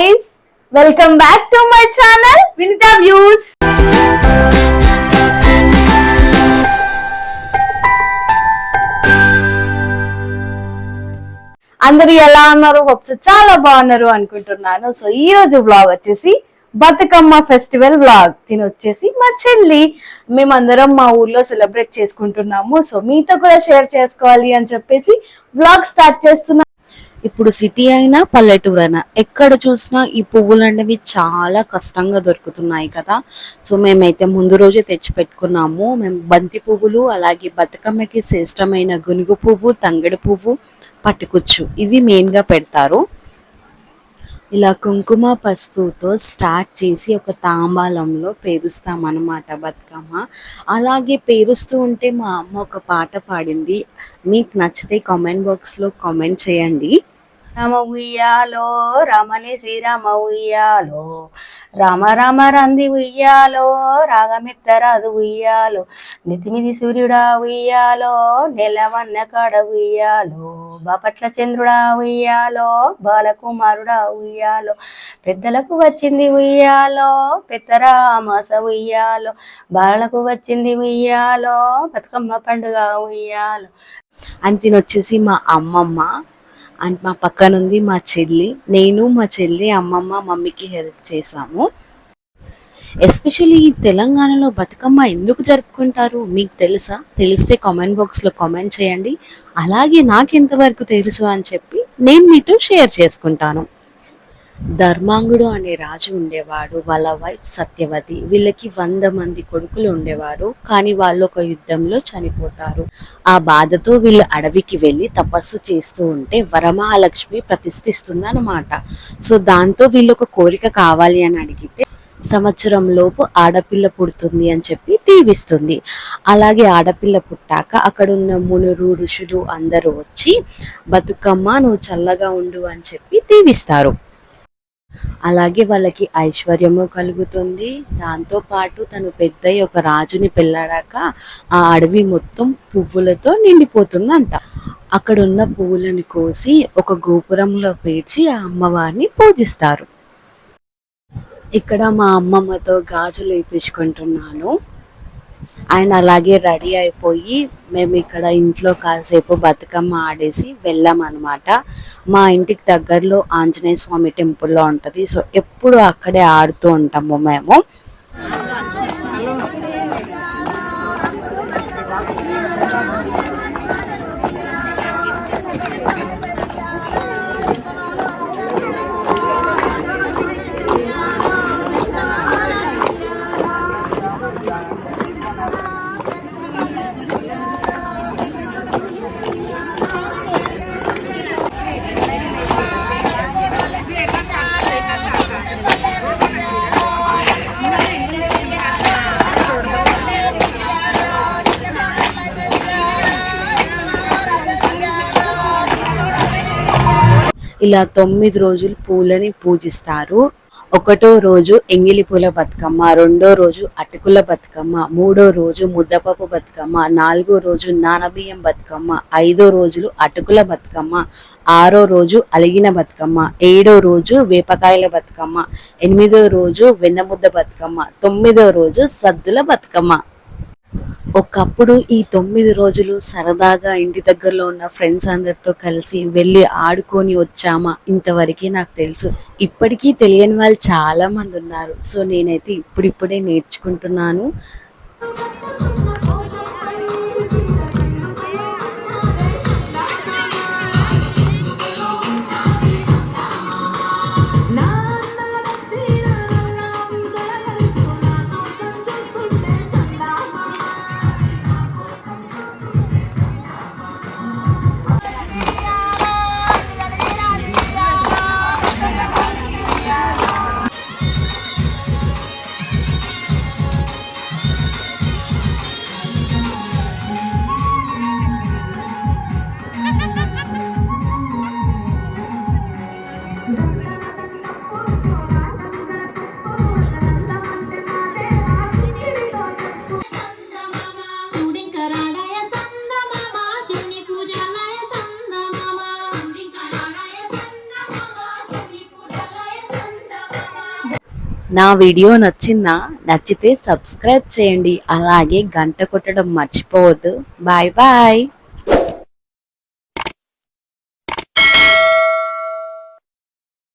guys, welcome back to my channel Vinita Views. అందరూ ఎలా ఉన్నారు? చాలా బాగున్నారు అనుకుంటున్నాను. సో ఈ రోజు వ్లాగ్ వచ్చేసి బతుకమ్మ ఫెస్టివల్ వ్లాగ్. వచ్చేసి మా చెల్లి, మేమందరం మా ఊర్లో సెలబ్రేట్ చేసుకుంటున్నాము. సో మీతో కూడా షేర్ చేసుకోవాలి అని చెప్పేసి వ్లాగ్ స్టార్ట్ చేస్తున్నాం. ఇప్పుడు సిటీ అయినా పల్లెటూరు అయినా ఎక్కడ చూసినా ఈ పువ్వులు అనేవి చాలా కష్టంగా దొరుకుతున్నాయి కదా. సో మేమైతే ముందు రోజే తెచ్చి పెట్టుకున్నాము. మేము బంతి పువ్వులు, అలాగే బతుకమ్మకి శ్రేష్టమైన గునుగు పువ్వు, తంగడి పువ్వు, పట్టుకుచ్చు ఇవి మెయిన్గా పెడతారు. ఇలా కుంకుమ పసుపుతో స్టార్ట్ చేసి ఒక తాంబాలంలో పేరుస్తామన్నమాట బతుకమ్మ. అలాగే పేరుస్తూ ఉంటే మా అమ్మ ఒక పాట పాడింది. మీకు నచ్చితే కామెంట్ బాక్స్లో కామెంట్ చేయండి. రామ ఉయ్యాలో రమణి శ్రీరామ ఉయ్యాలో, రామ రామ రంది ఉయ్యాలో, రాగమిత్తరాదు ఉయ్యాలో, నితిమిది సూర్యుడా ఉయ్యాలో, నెలవన్న కాడ ఉయ్యాలో, బాపట్ల చంద్రుడా ఉయ్యాలో, బాలకుమారుడా ఉయ్యాలో, పెద్దలకు వచ్చింది ఉయ్యాలో, పెద్దరామాస ఉయ్యాలో, బాలకు వచ్చింది ఉయ్యాలో, బతుకమ్మ పండుగ ఉయ్యాలో. అని వచ్చేసి మా అమ్మమ్మ అండ్ మా పక్కనుంది మా చెల్లి. నేను మా చెల్లి అమ్మమ్మ మమ్మీకి హెల్ప్ చేసాము. ఎస్పెషల్లీ ఈ తెలంగాణలో బతుకమ్మ ఎందుకు జరుపుకుంటారు మీకు తెలుసా? తెలిస్తే కామెంట్ బాక్స్లో కామెంట్ చేయండి. అలాగే నాకు ఎంతవరకు తెలుసు అని చెప్పి నేను మీతో షేర్ చేసుకుంటాను. ధర్మాంగుడు అనే రాజు ఉండేవాడు. వాళ్ళ వైఫ్ సత్యవతి. వీళ్ళకి 100 మంది కొడుకులు ఉండేవారు. కానీ వాళ్ళు ఒక యుద్ధంలో చనిపోతారు. ఆ బాధతో వీళ్ళు అడవికి వెళ్ళి తపస్సు చేస్తూ ఉంటే వరమహాలక్ష్మి ప్రతిష్ఠిస్తుంది అన్నమాట. సో దాంతో వీళ్ళు ఒక కోరిక కావాలి అని అడిగితే సంవత్సరం లోపు ఆడపిల్ల పుడుతుంది అని చెప్పి దీవిస్తుంది. అలాగే ఆడపిల్ల పుట్టాక అక్కడ ఉన్న మునులు, ఋషులు అందరూ వచ్చి బతుకమ్మ నువ్వు చల్లగా ఉండు అని చెప్పి దీవిస్తారు. అలాగే వాళ్ళకి ఐశ్వర్యము కలుగుతుంది. దాంతో పాటు తను పెద్ద ఒక రాజుని పెళ్ళాడాక ఆ అడవి మొత్తం పువ్వులతో నిండిపోతుందంట. అక్కడ ఉన్న పువ్వులను కోసి ఒక గోపురంలో పేర్చి ఆ అమ్మవారిని పూజిస్తారు. ఇక్కడ మా అమ్మమ్మతో గాజులు వేయించుకుంటున్నాను. ఆయన అలాగే రెడీ అయిపోయి మేము ఇక్కడ ఇంట్లో కాసేపు బతుకమ్మ ఆడేసి వెళ్ళామన్నమాట. మా ఇంటికి దగ్గరలో ఆంజనేయ స్వామి టెంపుల్లో ఉంటుంది. సో ఎప్పుడు అక్కడే ఆడుతూ ఉంటాము మేము. ఇలా 9 రోజులు పూలని పూజిస్తారు. 1వ రోజు ఎంగిలి పూల బతుకమ్మ, 2వ రోజు అటుకుల బతుకమ్మ, 3వ రోజు ముద్దపప్పు బతుకమ్మ, 4వ రోజు నానబియ్యం బతుకమ్మ, 5వ రోజులు అటుకుల బతుకమ్మ, 6వ రోజు అలిగిన బతుకమ్మ, 7వ రోజు వేపకాయల బతుకమ్మ, 8వ రోజు వెన్నముద్ద బతుకమ్మ, 9వ రోజు సద్దుల బతుకమ్మ. ఒకప్పుడు ఈ 9 రోజులు సరదాగా ఇంటి దగ్గరలో ఉన్న ఫ్రెండ్స్ అందరితో కలిసి వెళ్ళి ఆడుకొని వచ్చామా ఇంతవరకే నాకు తెలుసు. ఇప్పటికీ తెలియని వాళ్ళు చాలా మంది ఉన్నారు. సో నేనైతే ఇప్పుడిప్పుడే నేర్చుకుంటున్నాను. నా వీడియో నచ్చిందా? నచ్చితే సబ్స్క్రైబ్ చేయండి, అలాగే గంట కొట్టడం మర్చిపోవద్దు. Bye bye.